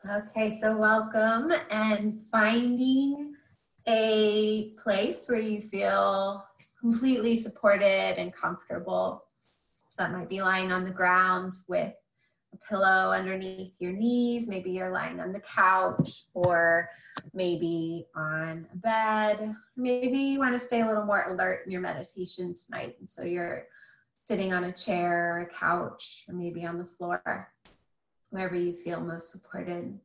Okay, so welcome, and finding a place where you feel completely supported and comfortable. So that might be lying on the ground with a pillow underneath your knees. Maybe you're lying on the couch, or maybe on a bed. Maybe you want to stay a little more alert in your meditation tonight, and so you're sitting on a chair or a couch, or maybe on the floor, wherever you feel most supported.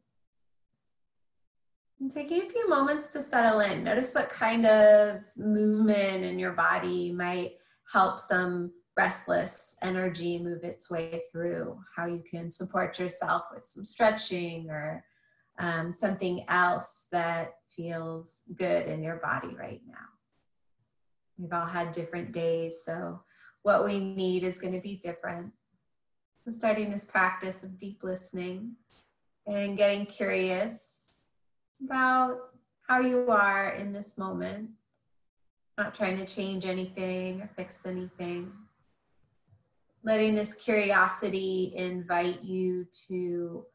And taking a few moments to settle in. Notice what kind of movement in your body might help some restless energy move its way through. How you can support yourself with some stretching or something else that feels good in your body right now. We've all had different days, so what we need is going to be different. So starting this practice of deep listening and getting curious about how you are in this moment, not trying to change anything or fix anything. Letting this curiosity invite you to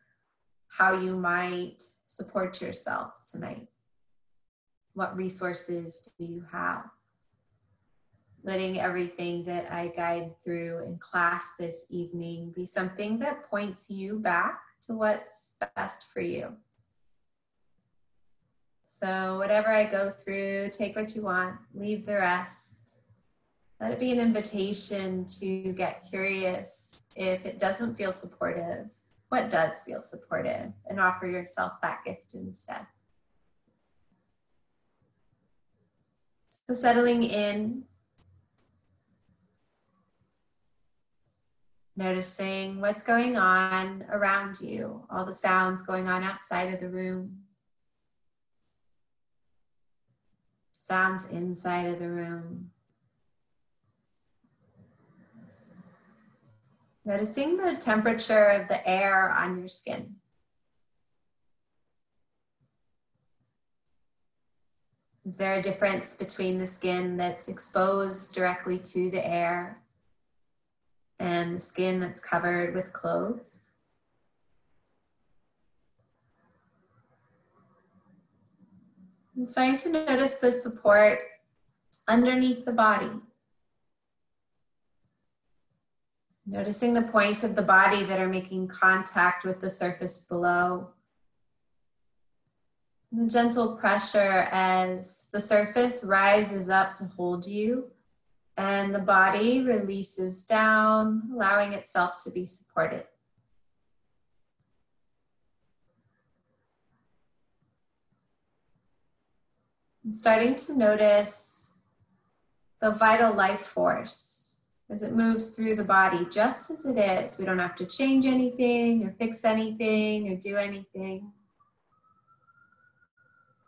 how you might support yourself tonight. What resources do you have? Letting everything that I guide through in class this evening be something that points you back to what's best for you. So whatever I go through, take what you want, leave the rest. Let it be an invitation to get curious if it doesn't feel supportive, what does feel supportive, and offer yourself that gift instead. So settling in, noticing what's going on around you, all the sounds going on outside of the room. Sounds inside of the room. Noticing the temperature of the air on your skin. Is there a difference between the skin that's exposed directly to the air and the skin that's covered with clothes? I'm starting to notice the support underneath the body. Noticing the points of the body that are making contact with the surface below. And the gentle pressure as the surface rises up to hold you and the body releases down, allowing itself to be supported. And starting to notice the vital life force as it moves through the body just as it is. We don't have to change anything or fix anything or do anything.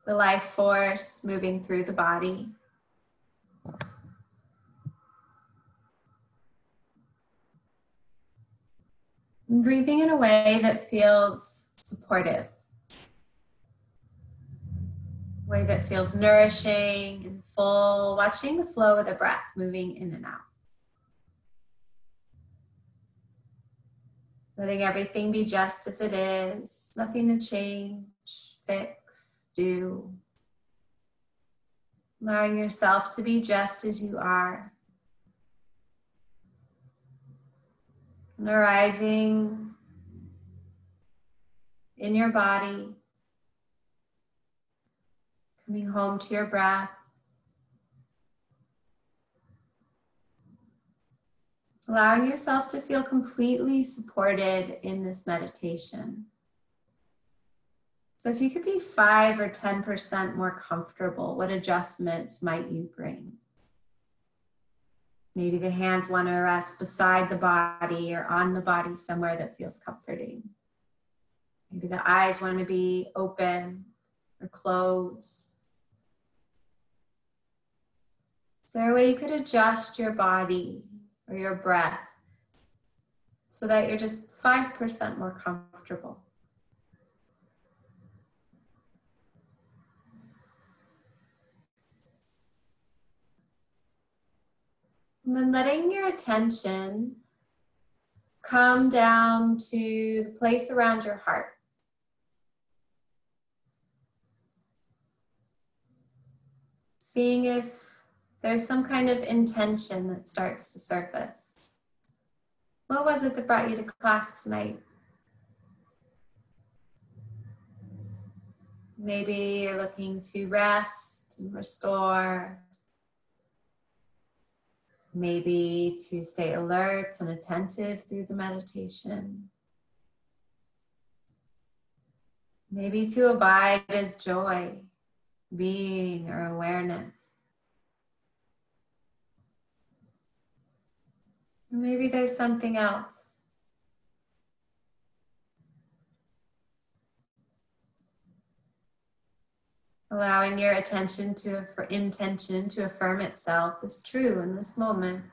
The life force moving through the body. And breathing in a way that feels supportive. A way that feels nourishing and full, watching the flow of the breath moving in and out. Letting everything be just as it is, nothing to change, fix, do. Allowing yourself to be just as you are. And arriving in your body, coming home to your breath. Allowing yourself to feel completely supported in this meditation. So if you could be 5 or 10% more comfortable, what adjustments might you bring? Maybe the hands want to rest beside the body or on the body somewhere that feels comforting. Maybe the eyes want to be open or closed. Is there a way you could adjust your body or your breath so that you're just 5% more comfortable? And then letting your attention come down to the place around your heart. seeing if there's some kind of intention that starts to surface. What was it that brought you to class tonight? Maybe you're looking to rest and restore. Maybe to stay alert and attentive through the meditation. Maybe to abide as joy, being, or awareness. Maybe there's something else. Allowing your intention to affirm itself as true in this moment.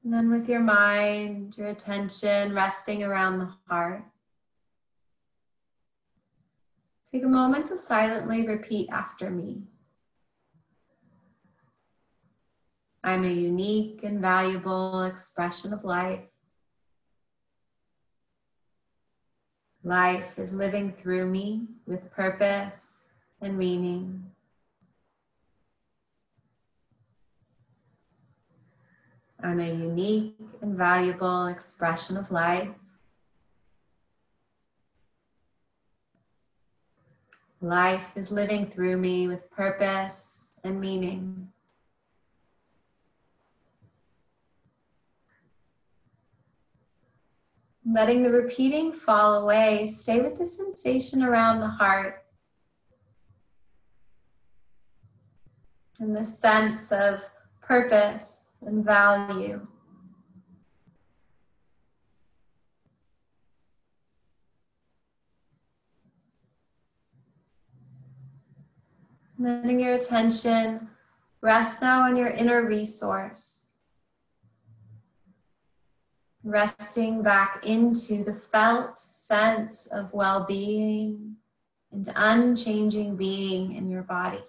And then with your mind, your attention resting around the heart, take a moment to silently repeat after me. I'm a unique and valuable expression of life. Life is living through me with purpose and meaning. I'm a unique and valuable expression of life. Life is living through me with purpose and meaning. Letting the repeating fall away, stay with the sensation around the heart and the sense of purpose and value. Letting your attention rest now on your inner resource. Resting back into the felt sense of well-being and unchanging being in your body.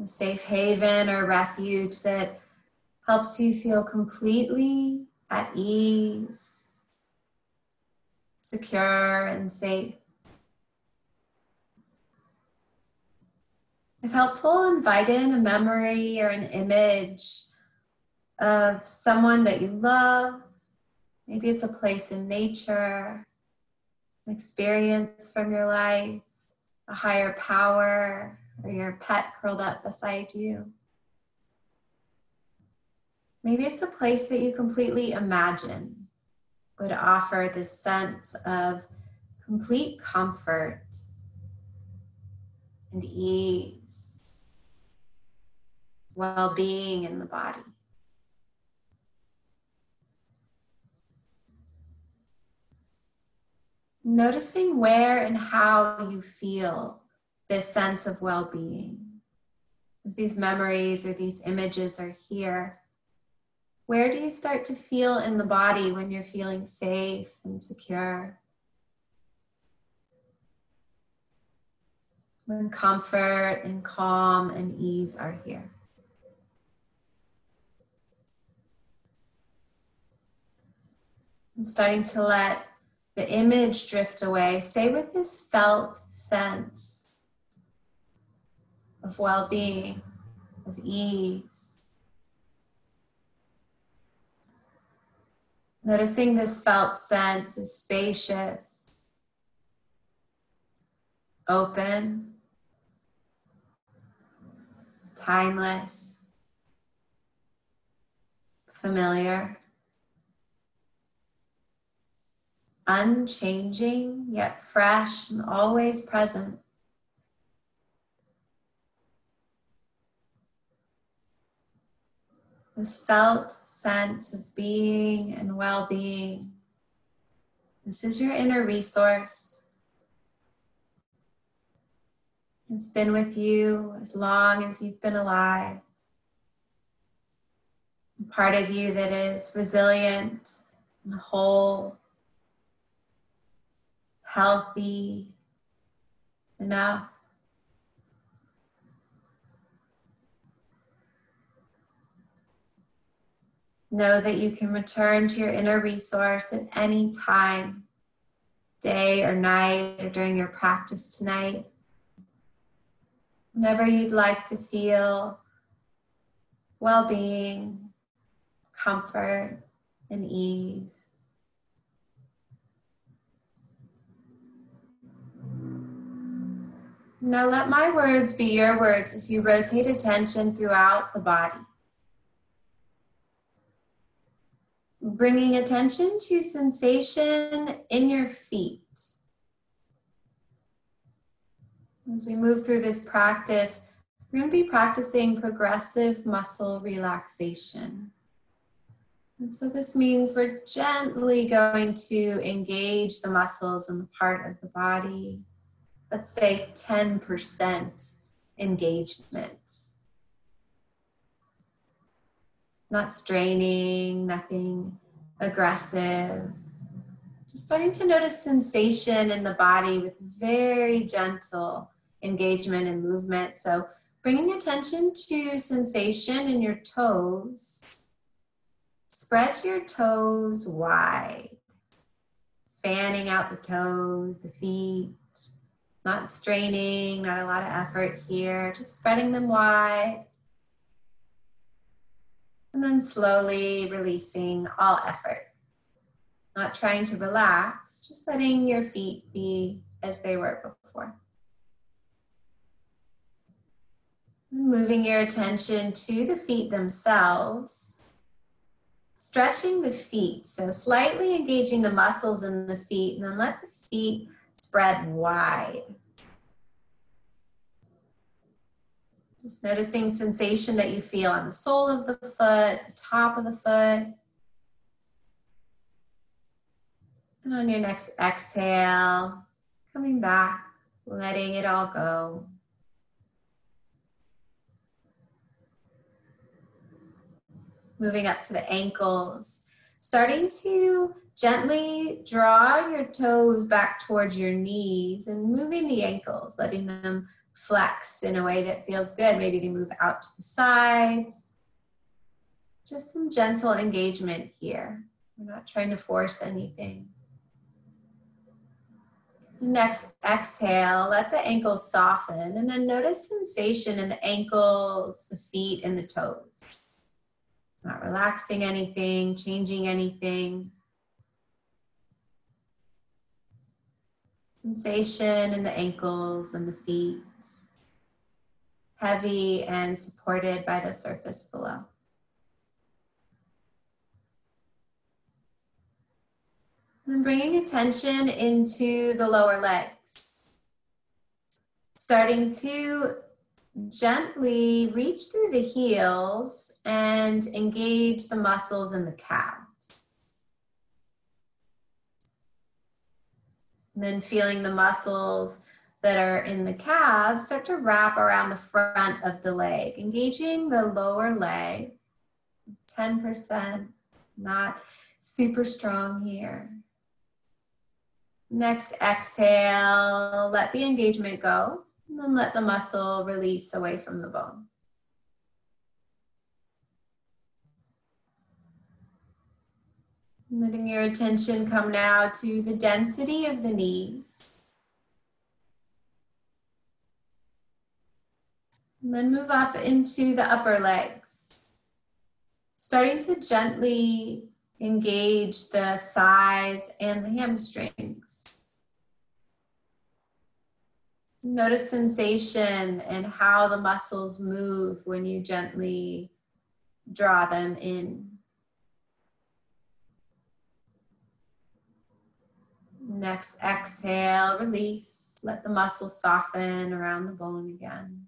A safe haven or refuge that helps you feel completely at ease, secure, and safe. If helpful, invite in a memory or an image of someone that you love. Maybe it's a place in nature, an experience from your life, a higher power, or your pet curled up beside you. Maybe it's a place that you completely imagine would offer this sense of complete comfort and ease, well-being in the body. Noticing where and how you feel this sense of well-being. As these memories or these images are here, where do you start to feel in the body when you're feeling safe and secure? When comfort and calm and ease are here. And starting to let the image drift away. Stay with this felt sense of well-being, of ease. Noticing this felt sense is spacious, open, timeless, familiar, unchanging, yet fresh and always present. This felt sense of being and well-being. This is your inner resource. It's been with you as long as you've been alive. A part of you that is resilient and whole, healthy enough. Know that you can return to your inner resource at any time, day or night, or during your practice tonight. Whenever you'd like to feel well-being, comfort, and ease. Now let my words be your words as you rotate attention throughout the body. Bringing attention to sensation in your feet. As we move through this practice, we're going to be practicing progressive muscle relaxation. And so this means we're gently going to engage the muscles in the part of the body. Let's say 10% engagement. Not straining, nothing aggressive. Just starting to notice sensation in the body with very gentle engagement and movement. So bringing attention to sensation in your toes. Spread your toes wide. Fanning out the toes, the feet. Not straining, not a lot of effort here. Just spreading them wide. And then slowly releasing all effort. Not trying to relax, just letting your feet be as they were before. Moving your attention to the feet themselves. Stretching the feet, so slightly engaging the muscles in the feet, and then let the feet spread wide. Just noticing sensation that you feel on the sole of the foot, the top of the foot. And on your next exhale, coming back, letting it all go. Moving up to the ankles, starting to gently draw your toes back towards your knees and moving the ankles, letting them flex in a way that feels good. Maybe they move out to the sides. Just some gentle engagement here. We're not trying to force anything. Next exhale, let the ankles soften and then notice sensation in the ankles, the feet, and the toes. Not relaxing anything, changing anything. Sensation in the ankles and the feet. Heavy and supported by the surface below. And bringing attention into the lower legs. Starting to gently reach through the heels and engage the muscles in the calves. And then feeling the muscles that are in the calves start to wrap around the front of the leg, engaging the lower leg, 10%, not super strong here. Next exhale, let the engagement go, and then let the muscle release away from the bone. Letting your attention come now to the density of the knees. And then move up into the upper legs. Starting to gently engage the thighs and the hamstrings. Notice sensation and how the muscles move when you gently draw them in. Next exhale, release. Let the muscles soften around the bone again.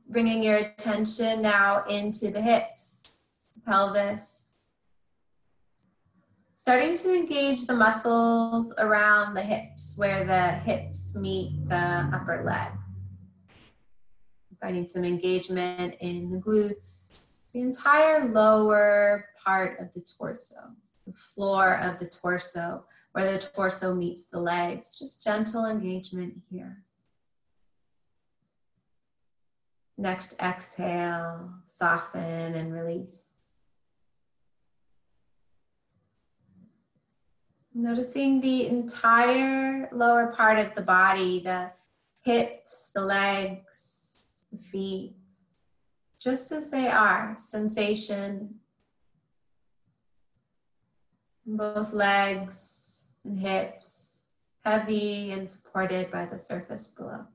Bringing your attention now into the hips, pelvis. Starting to engage the muscles around the hips, where the hips meet the upper leg. Finding some engagement in the glutes, the entire lower part of the torso, the floor of the torso, where the torso meets the legs. Just gentle engagement here. Next exhale, soften and release. Noticing the entire lower part of the body, the hips, the legs, the feet, just as they are, sensation. Both legs and hips, heavy and supported by the surface below.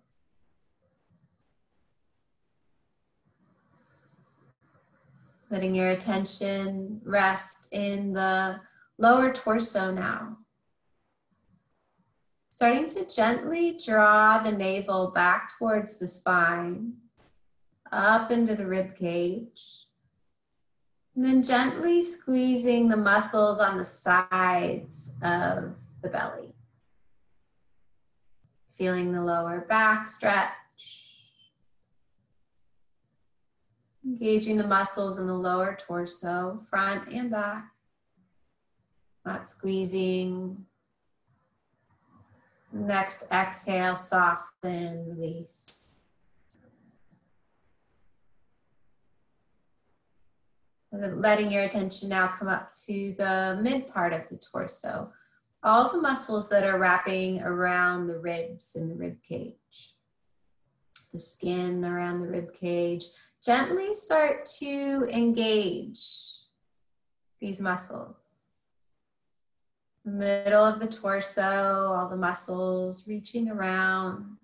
Letting your attention rest in the lower torso now. Starting to gently draw the navel back towards the spine, up into the rib cage. And then gently squeezing the muscles on the sides of the belly. Feeling the lower back stretch. Engaging the muscles in the lower torso, front and back. Not squeezing. Next exhale, soften, release. Letting your attention now come up to the mid part of the torso. All the muscles that are wrapping around the ribs and the rib cage. The skin around the rib cage. Gently start to engage these muscles. The middle of the torso, all the muscles reaching around.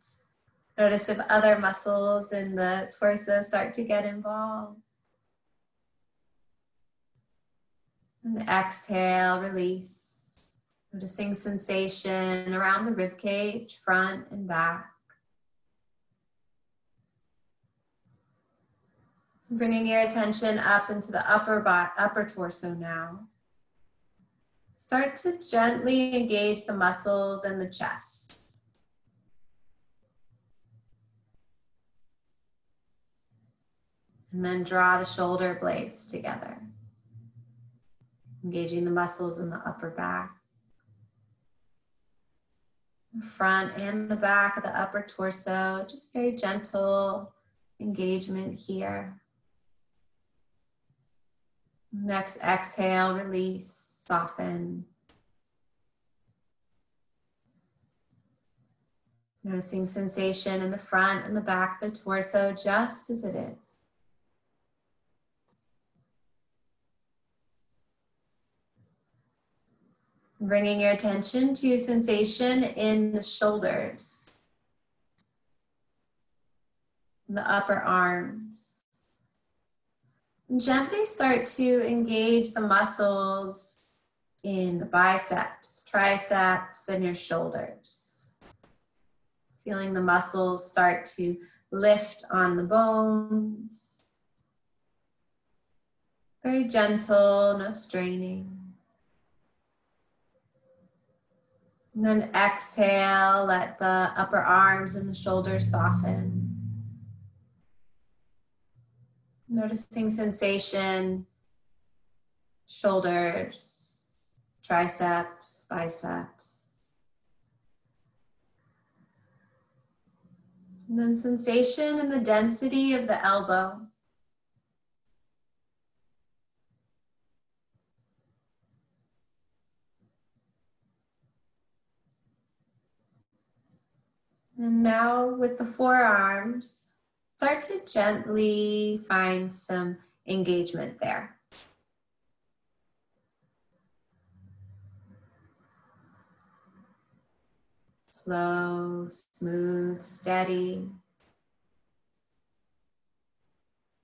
Notice if other muscles in the torso start to get involved. And exhale, release. Noticing sensation around the rib cage, front and back. Bringing your attention up into the upper torso now. Start to gently engage the muscles in the chest. And then draw the shoulder blades together. Engaging the muscles in the upper back. The front and the back of the upper torso. Just very gentle engagement here. Next exhale, release, soften. Noticing sensation in the front and the back of the torso just as it is. Bringing your attention to sensation in the shoulders, the upper arms. And gently start to engage the muscles in the biceps, triceps, and your shoulders. Feeling the muscles start to lift on the bones. Very gentle, no straining. And then exhale, let the upper arms and the shoulders soften. Noticing sensation, shoulders, triceps, biceps. And then sensation in the density of the elbow. And now with the forearms, start to gently find some engagement there. Slow, smooth, steady.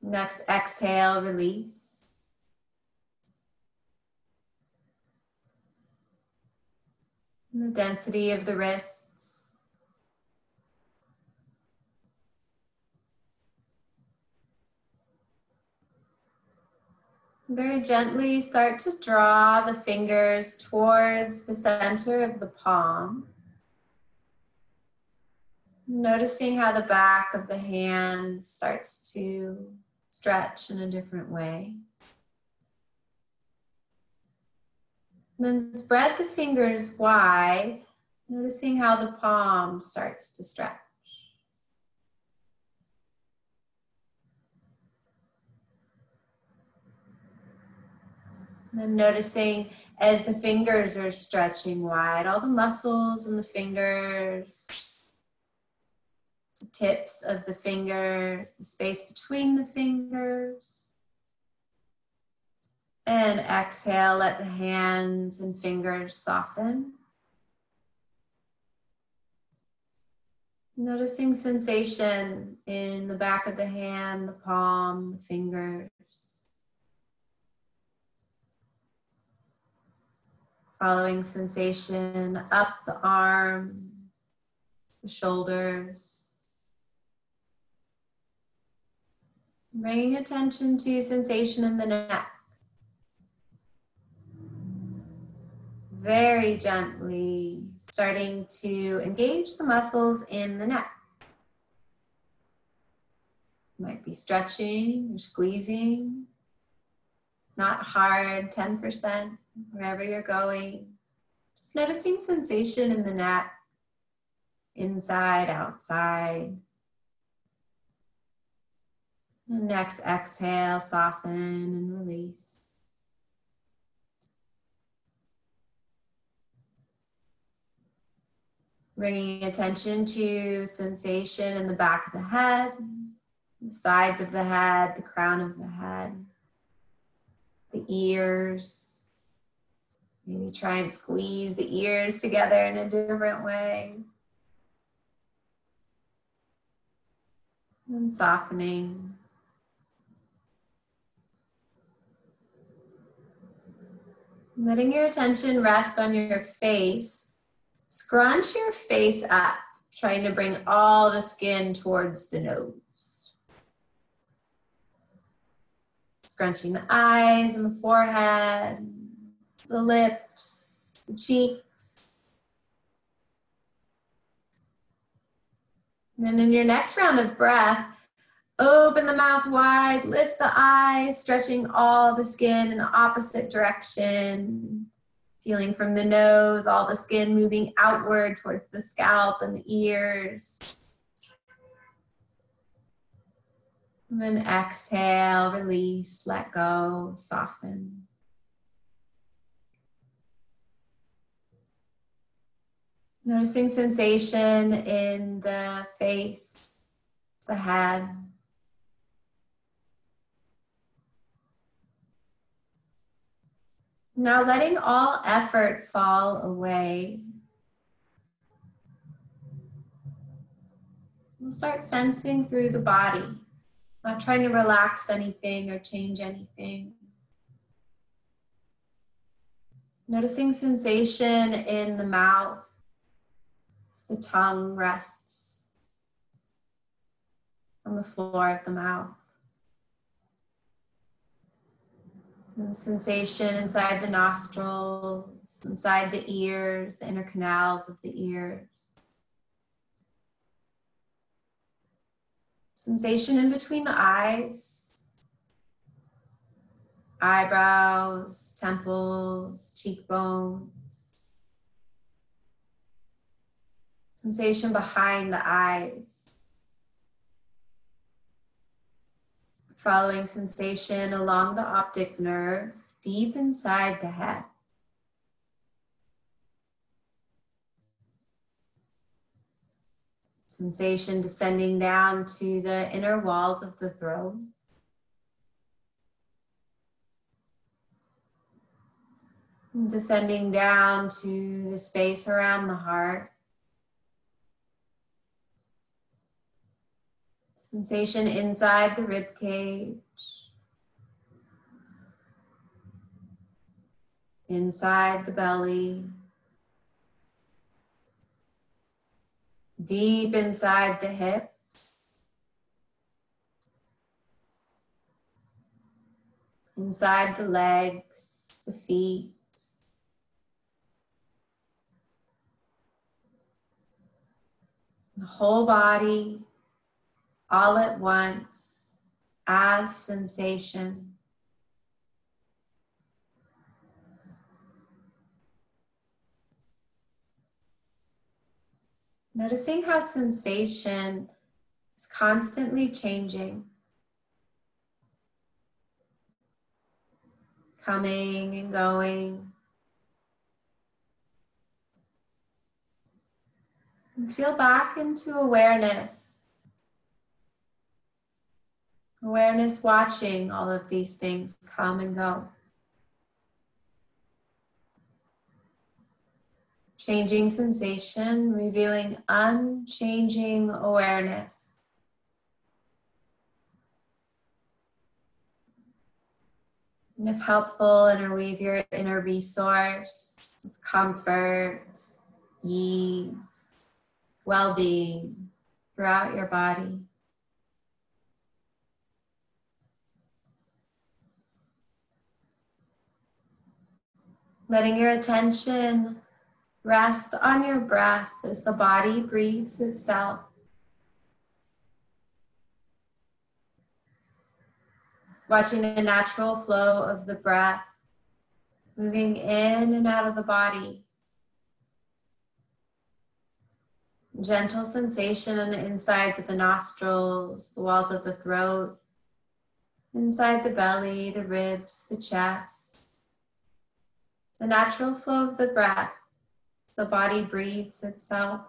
Next exhale, release. And the density of the wrists. Very gently start to draw the fingers towards the center of the palm. Noticing how the back of the hand starts to stretch in a different way. And then spread the fingers wide, noticing how the palm starts to stretch. And then noticing as the fingers are stretching wide, all the muscles in the fingers, the tips of the fingers, the space between the fingers. And exhale, let the hands and fingers soften. Noticing sensation in the back of the hand, the palm, the fingers. Following sensation up the arm, the shoulders. Bringing attention to sensation in the neck. Very gently starting to engage the muscles in the neck. Might be stretching or squeezing. Not hard, 10%, wherever you're going. Just noticing sensation in the neck, inside, outside. And next exhale, soften and release. Bringing attention to sensation in the back of the head, the sides of the head, the crown of the head, the ears. Maybe try and squeeze the ears together in a different way. And softening. Letting your attention rest on your face. Scrunch your face up, trying to bring all the skin towards the nose. Scrunching the eyes and the forehead, the lips, the cheeks. And then in your next round of breath, open the mouth wide, lift the eyes, stretching all the skin in the opposite direction. Feeling from the nose, all the skin moving outward towards the scalp and the ears. And then exhale, release, let go, soften. Noticing sensation in the face, the head. Now letting all effort fall away. We'll start sensing through the body, not trying to relax anything or change anything. Noticing sensation in the mouth, as the tongue rests on the floor of the mouth. And sensation inside the nostrils, inside the ears, the inner canals of the ears. Sensation in between the eyes, eyebrows, temples, cheekbones. Sensation behind the eyes. Following sensation along the optic nerve, deep inside the head. Sensation descending down to the inner walls of the throat. And descending down to the space around the heart. Sensation inside the rib cage, inside the belly, deep inside the hips, inside the legs, the feet, the whole body. All at once, as sensation. Noticing how sensation is constantly changing. coming and going. And feel back into awareness. Awareness watching all of these things come and go. Changing sensation, revealing unchanging awareness. And if helpful, interweave your inner resource of comfort, ease, well-being throughout your body. Letting your attention rest on your breath as the body breathes itself. Watching the natural flow of the breath, moving in and out of the body. Gentle sensation on the insides of the nostrils, the walls of the throat, inside the belly, the ribs, the chest. The natural flow of the breath, the body breathes itself.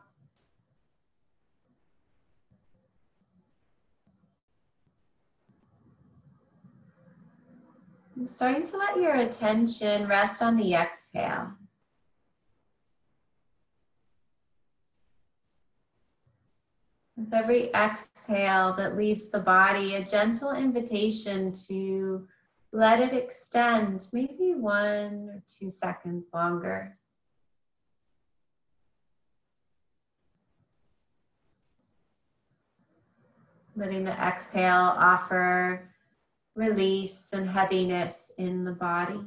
And starting to let your attention rest on the exhale. With every exhale that leaves the body, a gentle invitation to let it extend, maybe 1 or 2 seconds longer. Letting the exhale offer release and heaviness in the body.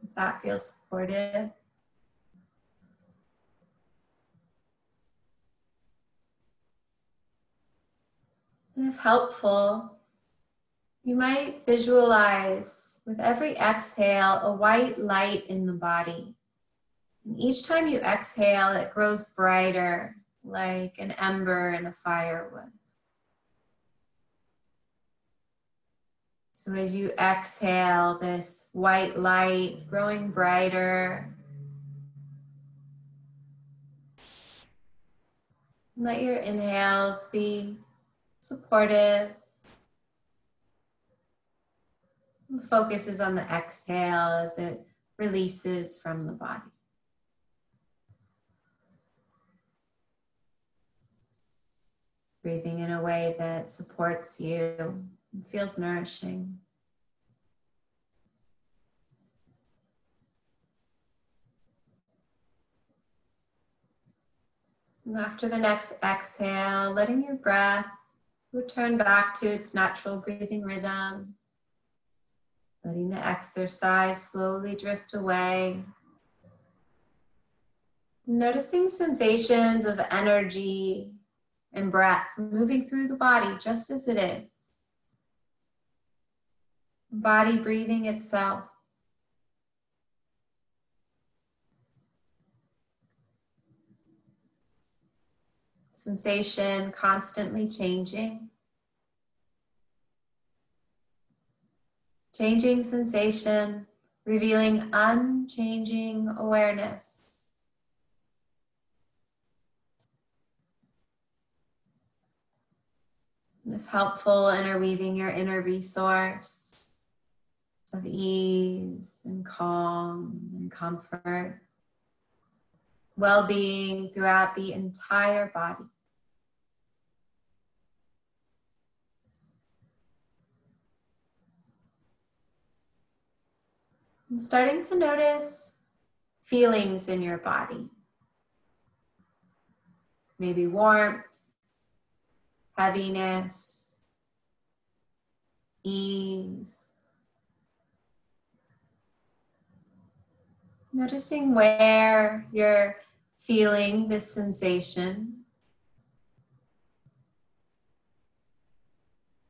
If that feels supportive. And if helpful, you might visualize with every exhale a white light in the body. And each time you exhale, it grows brighter, like an ember in a firewood. So as you exhale, this white light growing brighter. Let your inhales be supportive. The focus is on the exhale as it releases from the body. Breathing in a way that supports you and feels nourishing. And after the next exhale, letting your breath return back to its natural breathing rhythm. Letting the exercise slowly drift away. Noticing sensations of energy and breath moving through the body just as it is. Body breathing itself. Sensation constantly changing. Changing sensation, revealing unchanging awareness. And if helpful, interweaving your inner resource of ease and calm and comfort, well-being throughout the entire body. And starting to notice feelings in your body. Maybe warmth, heaviness, ease. Noticing where you're feeling this sensation.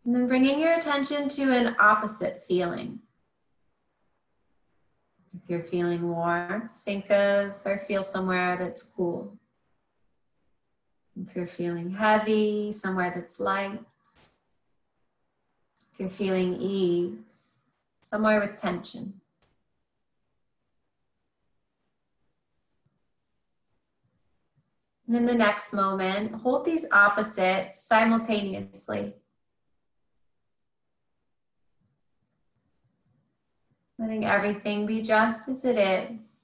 And then bringing your attention to an opposite feeling. If you're feeling warm, think of or feel somewhere that's cool. If you're feeling heavy, somewhere that's light. If you're feeling ease, somewhere with tension. And in the next moment, hold these opposites simultaneously. Letting everything be just as it is.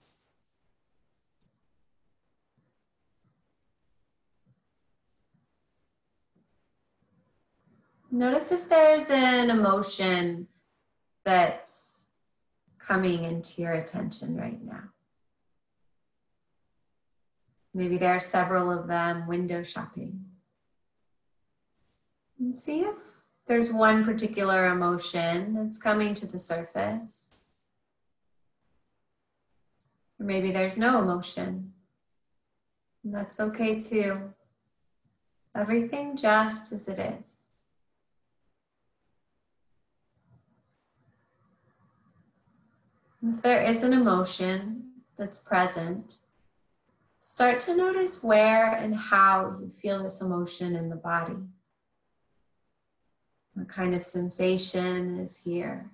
Notice if there's an emotion that's coming into your attention right now. Maybe there are several of them. Window shopping. And see if there's one particular emotion that's coming to the surface. Or maybe there's no emotion. And that's okay too. Everything just as it is. If there is an emotion that's present, start to notice where and how you feel this emotion in the body. What kind of sensation is here?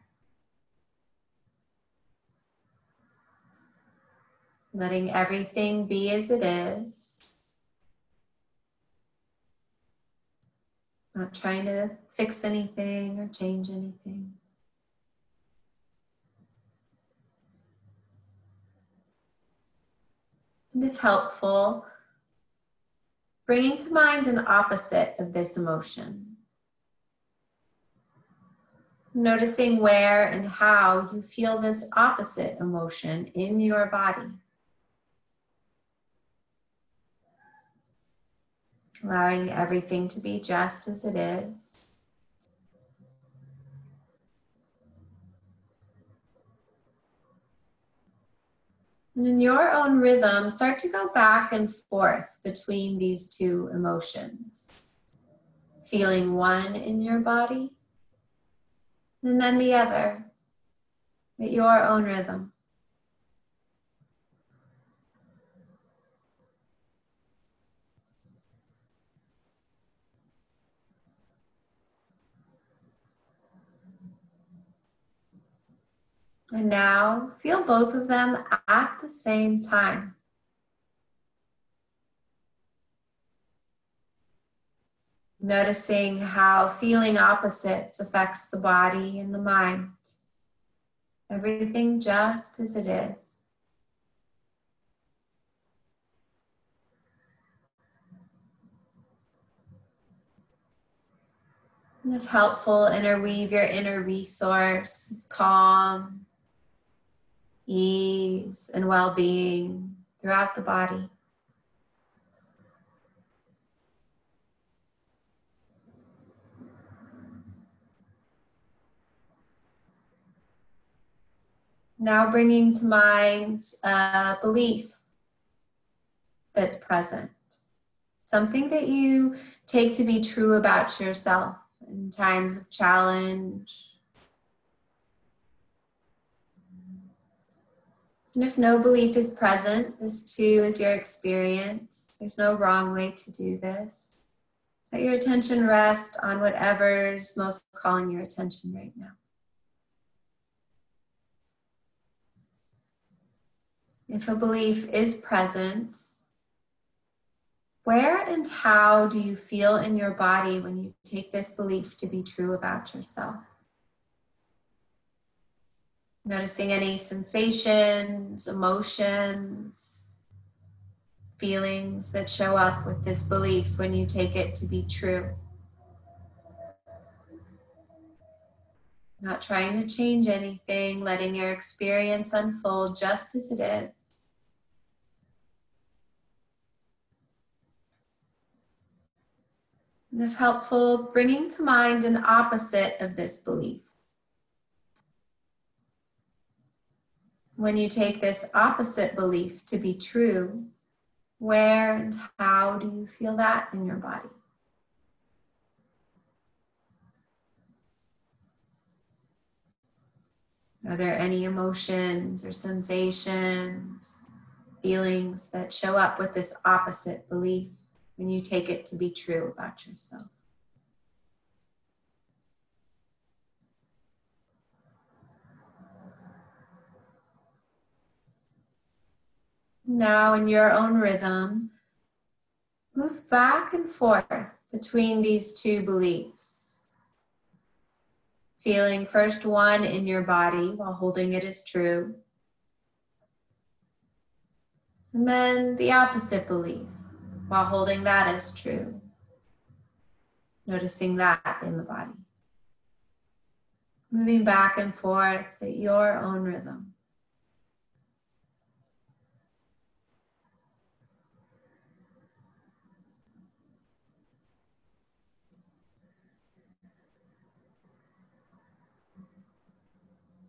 Letting everything be as it is. Not trying to fix anything or change anything. And if helpful, bringing to mind an opposite of this emotion. Noticing where and how you feel this opposite emotion in your body. Allowing everything to be just as it is. And in your own rhythm, start to go back and forth between these two emotions. Feeling one in your body, and then the other, at your own rhythm. And now feel both of them at the same time. Noticing how feeling opposites affects the body and the mind. Everything just as it is. And if helpful, interweave your inner resource, calm, ease, and well-being throughout the body. Now bringing to mind a belief that's present. Something that you take to be true about yourself in times of challenge. And if no belief is present, this too is your experience. There's no wrong way to do this. Let your attention rest on whatever's most calling your attention right now. If a belief is present, where and how do you feel in your body when you take this belief to be true about yourself? Noticing any sensations, emotions, feelings that show up with this belief when you take it to be true. Not trying to change anything, letting your experience unfold just as it is. And if helpful, bringing to mind an opposite of this belief. When you take this opposite belief to be true, where and how do you feel that in your body? Are there any emotions or sensations, feelings that show up with this opposite belief when you take it to be true about yourself? Now, in your own rhythm, move back and forth between these two beliefs. Feeling first one in your body while holding it as true. And then the opposite belief while holding that as true. Noticing that in the body. Moving back and forth at your own rhythm.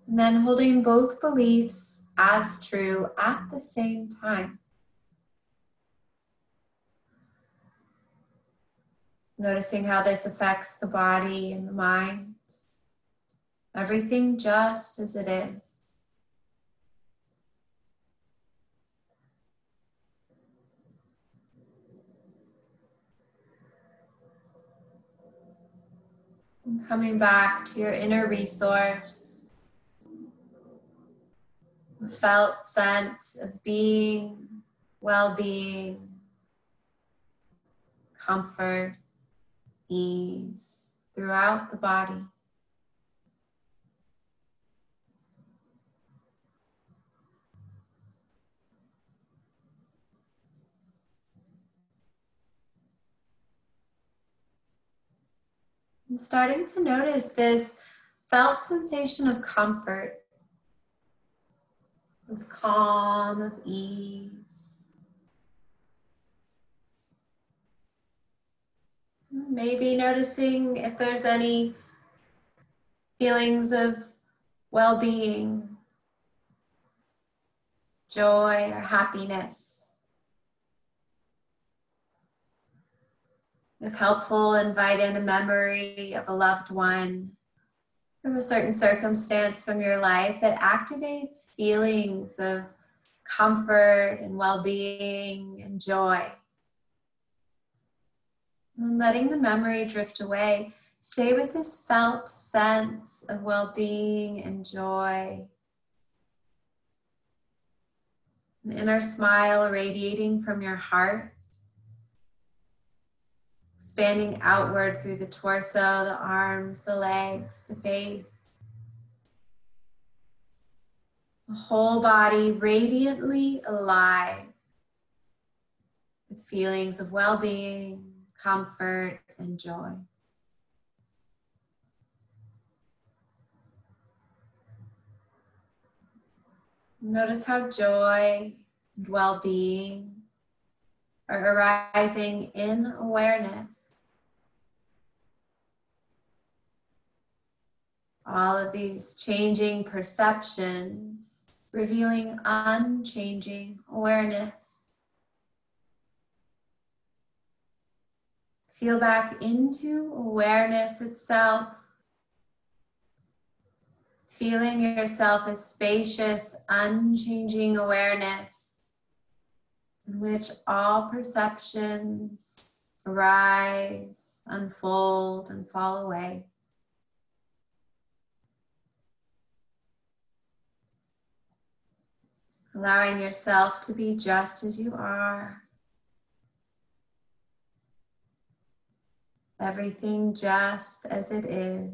And then holding both beliefs as true at the same time. Noticing how this affects the body and the mind. Everything just as it is. And coming back to your inner resource. A felt sense of being, well-being, comfort, ease throughout the body. And starting to notice this felt sensation of comfort, of calm, of ease. Maybe noticing if there's any feelings of well-being, joy, or happiness. If helpful, invite in a memory of a loved one from a certain circumstance from your life that activates feelings of comfort and well-being and joy. And letting the memory drift away, stay with this felt sense of well-being and joy. An inner smile radiating from your heart, expanding outward through the torso, the arms, the legs, the face. The whole body radiantly alive with feelings of well-being, comfort, and joy. Notice how joy and well-being are arising in awareness. All of these changing perceptions, revealing unchanging awareness. Feel back into awareness itself, feeling yourself as spacious, unchanging awareness in which all perceptions arise, unfold, and fall away. Allowing yourself to be just as you are. Everything just as it is.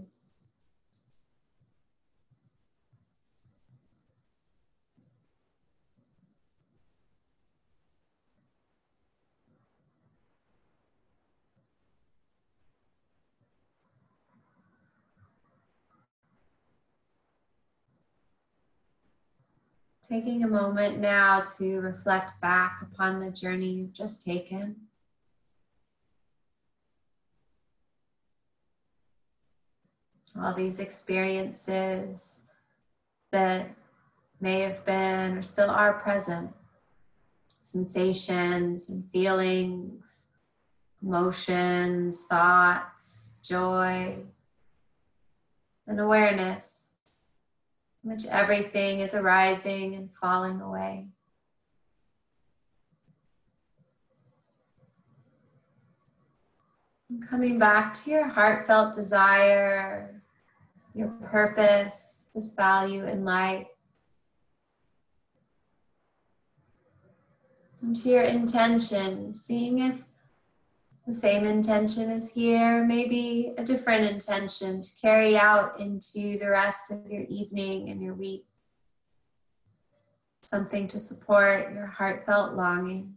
Taking a moment now to reflect back upon the journey you've just taken. All these experiences that may have been or still are present. Sensations and feelings, emotions, thoughts, joy, and awareness, in which everything is arising and falling away. And coming back to your heartfelt desire, your purpose, this value in life. into your intention, seeing if the same intention is here, maybe a different intention to carry out into the rest of your evening and your week. Something to support your heartfelt longing.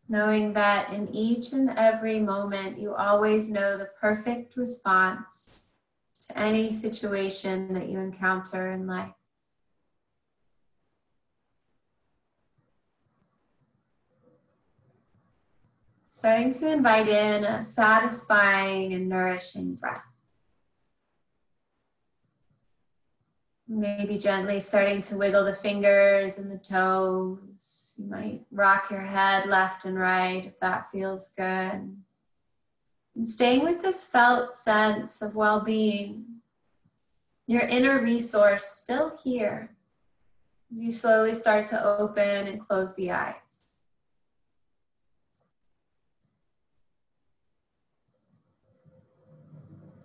Knowing that in each and every moment, you always know the perfect response to any situation that you encounter in life. Starting to invite in a satisfying and nourishing breath. Maybe gently starting to wiggle the fingers and the toes. You might rock your head left and right if that feels good. And staying with this felt sense of well-being, your inner resource still here as you slowly start to open and close the eyes.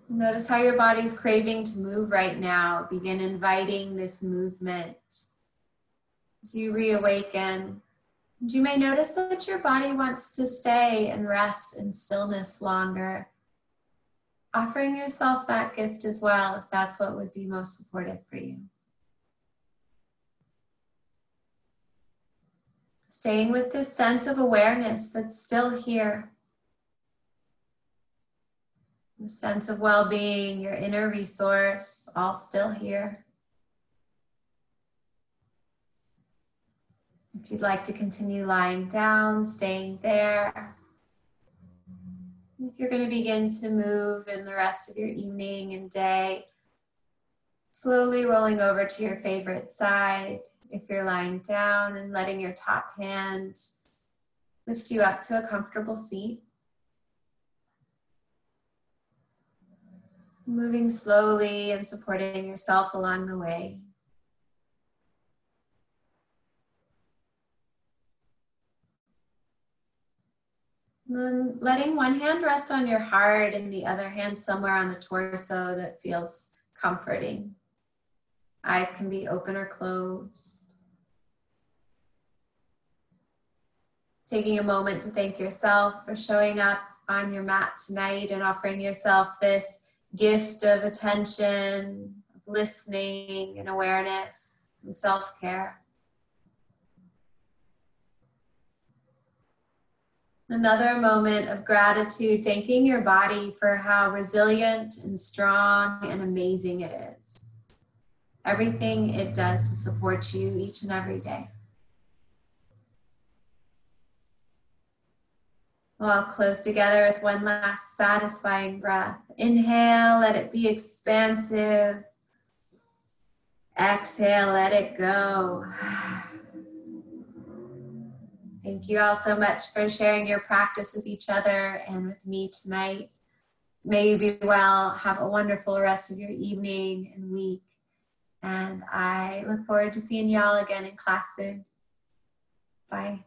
Notice how your body's craving to move right now. Begin inviting this movement as you reawaken. And you may notice that your body wants to stay and rest in stillness longer. Offering yourself that gift as well, if that's what would be most supportive for you. Staying with this sense of awareness that's still here. The sense of well-being, your inner resource, all still here. If you'd like to continue lying down, staying there. If you're going to begin to move in the rest of your evening and day, slowly rolling over to your favorite side. If you're lying down, and letting your top hand lift you up to a comfortable seat. Moving slowly and supporting yourself along the way. And then letting one hand rest on your heart and the other hand somewhere on the torso that feels comforting. Eyes can be open or closed. Taking a moment to thank yourself for showing up on your mat tonight and offering yourself this gift of attention, of listening and awareness and self-care. Another moment of gratitude, thanking your body for how resilient and strong and amazing it is. Everything it does to support you each and every day. We'll all close together with one last satisfying breath. Inhale, let it be expansive. Exhale, let it go. Thank you all so much for sharing your practice with each other and with me tonight. May you be well. Have a wonderful rest of your evening and week. And I look forward to seeing y'all again in class soon. Bye.